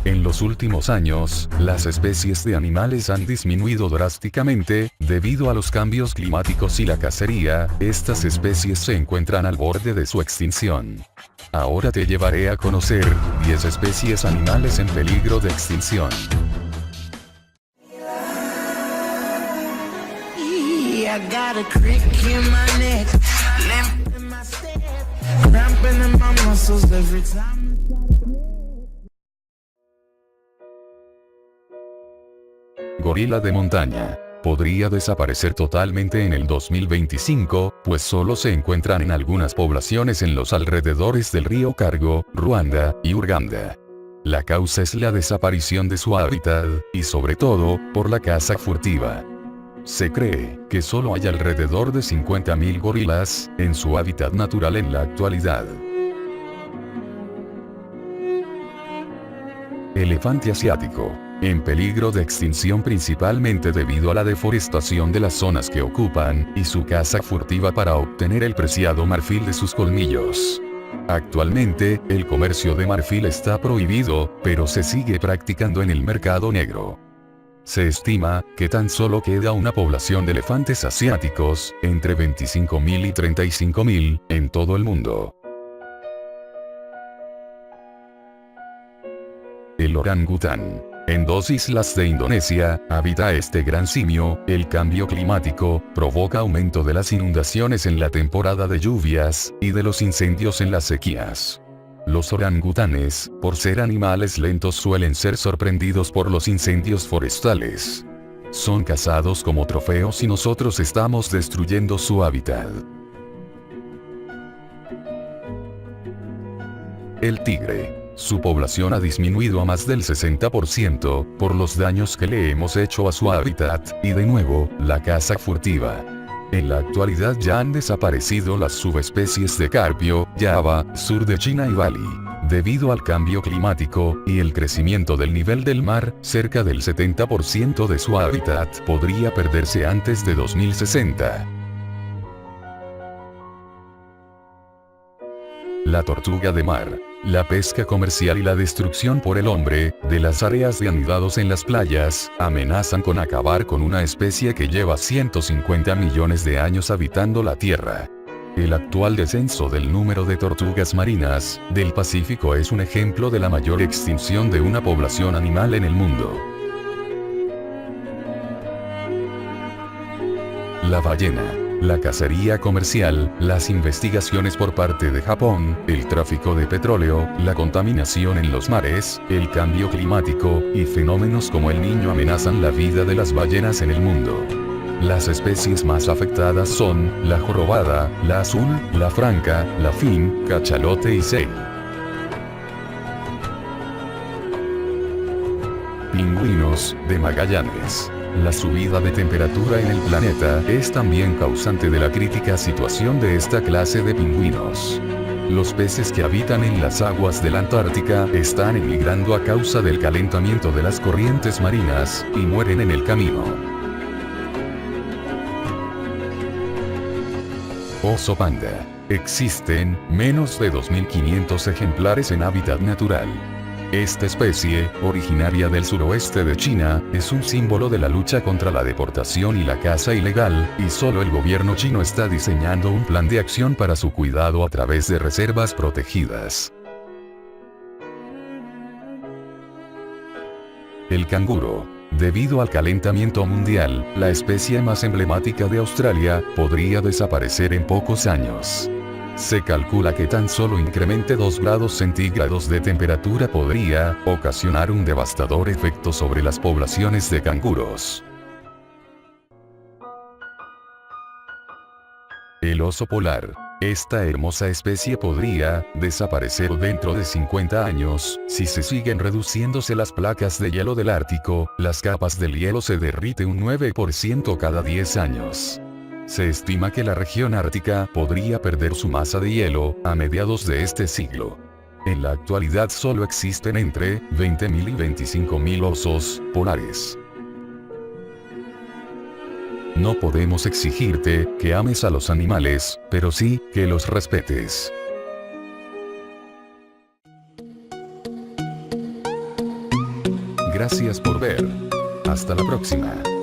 En los últimos años, las especies de animales han disminuido drásticamente, debido a los cambios climáticos y la cacería. Estas especies se encuentran al borde de su extinción. Ahora te llevaré a conocer 10 especies animales en peligro de extinción. I got a crick in my neck, limp in my step, cramping in my muscles every time. Gorila de montaña. Podría desaparecer totalmente en el 2025, pues solo se encuentran en algunas poblaciones en los alrededores del río Cargo, Ruanda y Uganda. La causa es la desaparición de su hábitat, y sobre todo, por la caza furtiva. Se cree que solo hay alrededor de 50.000 gorilas en su hábitat natural en la actualidad. Elefante asiático. En peligro de extinción principalmente debido a la deforestación de las zonas que ocupan, y su caza furtiva para obtener el preciado marfil de sus colmillos. Actualmente, el comercio de marfil está prohibido, pero se sigue practicando en el mercado negro. Se estima que tan solo queda una población de elefantes asiáticos, entre 25.000 y 35.000, en todo el mundo. El orangután. En 2 islas de Indonesia, habita este gran simio. El cambio climático provoca aumento de las inundaciones en la temporada de lluvias, y de los incendios en las sequías. Los orangutanes, por ser animales lentos, suelen ser sorprendidos por los incendios forestales. Son cazados como trofeos y nosotros estamos destruyendo su hábitat. El tigre. Su población ha disminuido a más del 60% por los daños que le hemos hecho a su hábitat, y de nuevo, la caza furtiva. En la actualidad ya han desaparecido las subespecies de carpio, Java, sur de China y Bali. Debido al cambio climático, y el crecimiento del nivel del mar, cerca del 70% de su hábitat podría perderse antes de 2060. La tortuga de mar. La pesca comercial y la destrucción por el hombre, de las áreas de anidados en las playas, amenazan con acabar con una especie que lleva 150 millones de años habitando la Tierra. El actual descenso del número de tortugas marinas del Pacífico es un ejemplo de la mayor extinción de una población animal en el mundo. La ballena. La cacería comercial, las investigaciones por parte de Japón, el tráfico de petróleo, la contaminación en los mares, el cambio climático, y fenómenos como el Niño amenazan la vida de las ballenas en el mundo. Las especies más afectadas son, la jorobada, la azul, la franca, la fin, cachalote y sei. Pingüinos, de Magallanes. La subida de temperatura en el planeta es también causante de la crítica situación de esta clase de pingüinos. Los peces que habitan en las aguas de la Antártica están emigrando a causa del calentamiento de las corrientes marinas, y mueren en el camino. Oso panda. Existen menos de 2.500 ejemplares en hábitat natural. Esta especie, originaria del suroeste de China, es un símbolo de la lucha contra la deportación y la caza ilegal, y solo el gobierno chino está diseñando un plan de acción para su cuidado a través de reservas protegidas. El canguro. Debido al calentamiento mundial, la especie más emblemática de Australia podría desaparecer en pocos años. Se calcula que tan solo incremente 2 grados centígrados de temperatura podría ocasionar un devastador efecto sobre las poblaciones de canguros. El oso polar. Esta hermosa especie podría desaparecer dentro de 50 años, si se siguen reduciéndose las placas de hielo del Ártico. Las capas del hielo se derriten un 9% cada 10 años. Se estima que la región ártica podría perder su masa de hielo a mediados de este siglo. En la actualidad solo existen entre 20.000 y 25.000 osos polares. No podemos exigirte que ames a los animales, pero sí que los respetes. Gracias por ver. Hasta la próxima.